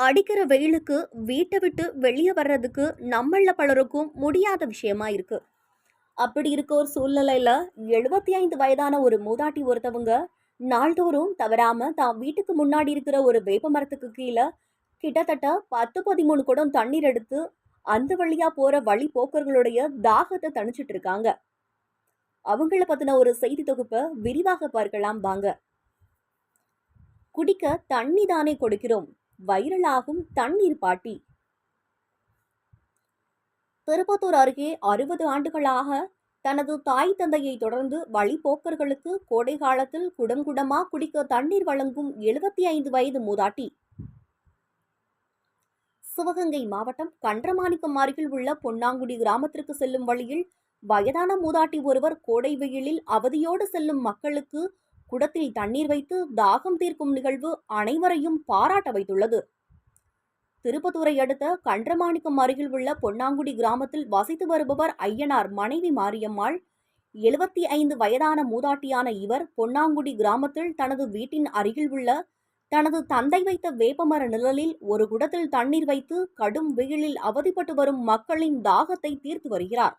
அடிக்கிற வெயிலுக்கு வீட்டை விட்டு வெளியே வர்றதுக்கு நம்மள பலருக்கும் முடியாத விஷயமா இருக்கு. அப்படி இருக்க ஒரு சூழ்நிலையில 75 வயதான ஒரு மூதாட்டி ஒருத்தவங்க நாள்தோறும் தவறாம தான் வீட்டுக்கு முன்னாடி இருக்கிற ஒரு வேப்ப மரத்துக்கு கீழே கிட்டத்தட்ட 10-13 குடம் தண்ணீர் எடுத்து அந்த வழியா போற வழி போக்கர்களுடைய தாகத்தை தணிச்சிட்டு இருக்காங்க. அவங்கள பத்தின ஒரு செய்தி தொகுப்பை விரிவாக பார்க்கலாம் வாங்க. குடிக்க தண்ணி தானே கொடுக்கிறோம், வைரலாகும் தண்ணீர் பாட்டி. திருப்பத்தூர் அருகே 60 ஆண்டுகளாக தனது தாய் தந்தையை தொடர்ந்து வழிபோக்கர்களுக்கு கோடை காலத்தில் குடம் குடமா குடிக்க தண்ணீர் வழங்கும் 75 வயது மூதாட்டி. சிவகங்கை மாவட்டம் கன்றமாணிக்கம் அருகில் உள்ள பொன்னாங்குடி கிராமத்திற்கு செல்லும் வழியில் வயதான மூதாட்டி ஒருவர் கோடை வெயிலில் அவதியோடு செல்லும் மக்களுக்கு குடத்தில் தண்ணீர் வைத்து தாகம் தீர்க்கும் நிகழ்வு அனைவரையும் பாராட்ட வைத்துள்ளது. திருப்பத்தூரை அடுத்த கன்றமாணிக்கம் அருகில் உள்ள பொன்னாங்குடி கிராமத்தில் வசித்து வருபவர் ஐயனார் மனைவி மாரியம்மாள். 75 வயதான மூதாட்டியான இவர் பொன்னாங்குடி கிராமத்தில் தனது வீட்டின் அருகில் உள்ள தனது தந்தை வைத்த வேப்பமர நிழலில் ஒரு குடத்தில் தண்ணீர் வைத்து கடும் வெயிலில் அவதிப்பட்டு வரும் மக்களின் தாகத்தை தீர்த்து வருகிறார்.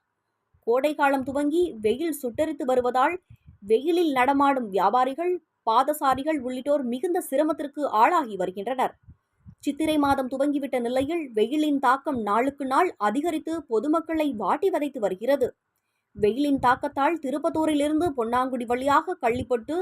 கோடை காலம் துவங்கி வெயில் சுட்டரித்து வருவதால் வெயிலில் நடமாடும் வியாபாரிகள், பாதசாரிகள் உள்ளிட்டோர் மிகுந்த சிரமத்திற்கு ஆளாகி வருகின்றனர். சித்திரை மாதம் துவங்கிவிட்ட நிலையில் வெயிலின் தாக்கம் நாளுக்கு நாள் அதிகரித்து பொதுமக்களை வாட்டி வதைத்து வருகிறது. வெயிலின் தாக்கத்தால் திருப்பத்தூரிலிருந்து பொன்னாங்குடி வழியாக கள்ளிப்பட்டு,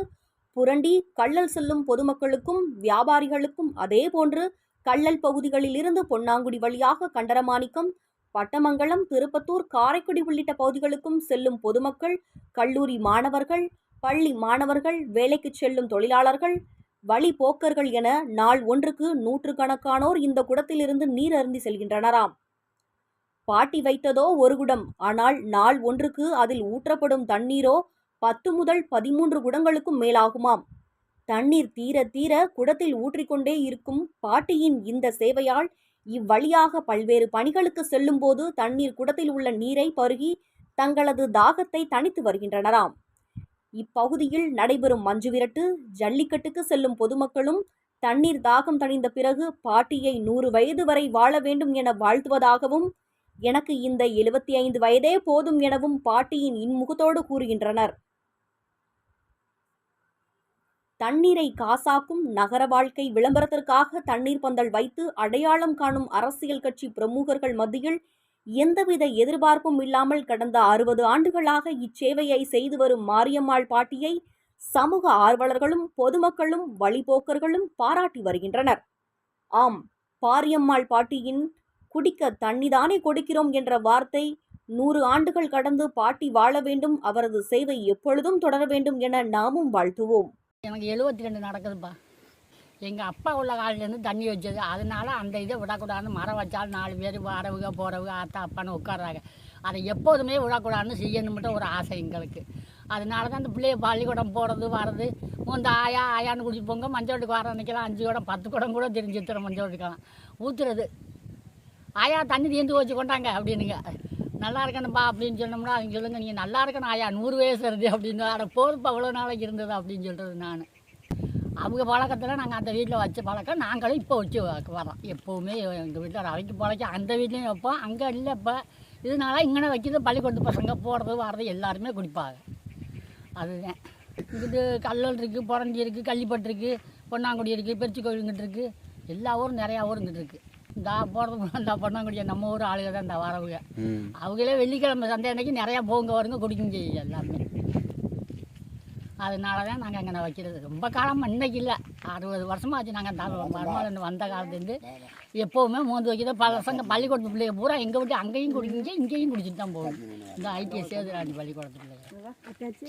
புரண்டி, கள்ளல் செல்லும் பொதுமக்களுக்கும் வியாபாரிகளுக்கும், அதேபோன்று கள்ளல் பகுதிகளில் இருந்து பொன்னாங்குடி வழியாக கண்டரமாணிக்கம், பட்டமங்கலம், திருப்பத்தூர், காரைக்குடி உள்ளிட்ட பகுதிகளுக்கும் செல்லும் பொதுமக்கள், கல்லூரி மாணவர்கள், பள்ளி மாணவர்கள், வேலைக்கு செல்லும் தொழிலாளர்கள், வழிபோக்கர்கள் என நாள் ஒன்றுக்கு நூற்றுக்கணக்கானோர் இந்த குடத்திலிருந்து நீர் அருந்தி செல்கின்றனராம். பாட்டி வைத்ததோ ஒரு குடம், ஆனால் நாள் ஒன்றுக்கு அதில் ஊற்றப்படும் தண்ணீரோ 10 முதல் 13 குடங்களுக்கும் மேலாகுமாம். தண்ணீர் தீர தீர குடத்தில் ஊற்றிக்கொண்டே இருக்கும் பாட்டியின் இந்த சேவையால் இவ்வழியாக பல்வேறு பணிகளுக்கு செல்லும் போது தண்ணீர் குடத்தில் உள்ள நீரை பருகி தங்களது தாகத்தை தணித்து வருகின்றனராம். இப்பகுதியில் நடைபெறும் மஞ்சு விரட்டு, ஜல்லிக்கட்டுக்கு செல்லும் பொதுமக்களும் தண்ணீர் தாகம் தணிந்த பிறகு பாட்டியை 100 வயது வரை வாழ வேண்டும் என வாழ்த்துவதாகவும், எனக்கு இந்த 75 வயதே போதும் எனவும் பாட்டியின் இன்முகத்தோடு கூறுகின்றனர். தண்ணீரை காசாக்கும் நகர வாழ்க்கை விளம்பரத்திற்காக தண்ணீர் பந்தல் வைத்து அடையாளம் காணும் அரசியல் கட்சி பிரமுகர்கள் மத்தியில் எந்தவித எதிர்பார்ப்பும் இல்லாமல் கடந்த 60 ஆண்டுகளாக இச்சேவையை செய்து வரும் மாரியம்மாள் பாட்டியை சமூக ஆர்வலர்களும் பொதுமக்களும் வழிபோக்கர்களும் பாராட்டி வருகின்றனர். ஆம், பாரியம்மாள் பாட்டியின் குடிக்க தண்ணிதானே கொடுக்கிறோம் என்ற வார்த்தை 100 ஆண்டுகள் கடந்து பாட்டி வாழ வேண்டும், அவரது சேவை எப்பொழுதும் தொடர வேண்டும் என நாமும் வாழ்த்துவோம். எனக்கு 72 நடக்குதுப்பா. எங்கள் அப்பா உள்ள காலிலேருந்து தண்ணி வச்சது, அதனால அந்த இதை விடக்கூடாதுன்னு மரம் வச்சாலும் 4 பேர் வரவுக போகிறவுக ஆத்தா அப்பான்னு உட்காடுறாங்க. அதை எப்போதுமே விடக்கூடாதுன்னு செய்யணும்ட்டு ஒரு ஆசை எங்களுக்கு. அதனால தான் அந்த பிள்ளைய பள்ளிக்கூடம் போகிறது வர்றது. இந்த ஆயான்னு குடிச்சு போங்க, மஞ்சளுக்கு வர அன்றைக்கெல்லாம் 5 குடம் 10 குடம் கூட தெரிஞ்சு எடுத்துகிறோம். மஞ்சளுக்கெல்லாம் ஊற்றுறது, ஆயா தண்ணி தீர்ந்து வச்சு கொண்டாங்க அப்படின்னுங்க. நல்லா இருக்கணும்பா அப்படின்னு சொன்னோம்னா அவங்க சொல்லுங்க, நீங்கள் நல்லா இருக்கணும் ஆயா, 100 வயசு இருது அப்படின்னு. அதை போதுப்பா அவ்வளோ நாளைக்கு இருந்தது அப்படின்னு சொல்கிறது நான். அவங்க பழக்கத்தில் நாங்கள் அந்த வீட்டில் வச்ச பழக்கம் நாங்களும் இப்போ வச்சு வரோம். எப்போவுமே எங்கள் வீட்டில் அரைக்கு பழக்கம் அந்த வீட்லேயும் வைப்போம், அங்கே இல்லை இப்போ. இதனால இங்கே வைக்கிறது பள்ளிக்கூடத்து பசங்க போகிறது வர்றது எல்லாருமே குடிப்பாங்க. அதுதான் இங்கிட்டு கல்லல் இருக்குது, புரண்டி இருக்குது, கள்ளிப்பட்டு இருக்குது, பொன்னாங்குடி இருக்குது, பெருச்சி கோயிலுங்கிட்டு இருக்குது, எல்லா ஊரும் நிறையா ஊரும் இங்கிட்டு இருக்குது. இந்த போகிறது இந்த பொன்னாங்குடியை நம்ம ஊர் ஆளுக தான் இந்த வரவுங்க. அவங்களே வெள்ளிக்கிழமை சந்தை அன்னைக்கு நிறையா போங்க வருங்க குடிக்கும் செய்ய எல்லாமே. அதனால தான் நாங்கள் அங்கே வைக்கிறது. ரொம்ப காலம் இன்னைக்கு இல்லை, 60 வருஷமாச்சு நாங்கள் வருமானம் வந்த காலத்துலேருந்து எப்போவுமே மோந்து வைக்கிறத. பசங்க பள்ளிக்கூடத்து பிள்ளைங்க பூரா எங்கள் வீட்டு அங்கேயும் குடிக்கிங்க, இங்கேயும் குடிச்சிட்டு தான் போகும். இந்த ஐடிஎஸ் சேதுராணி பள்ளிக்கூடத்து பிள்ளைங்க.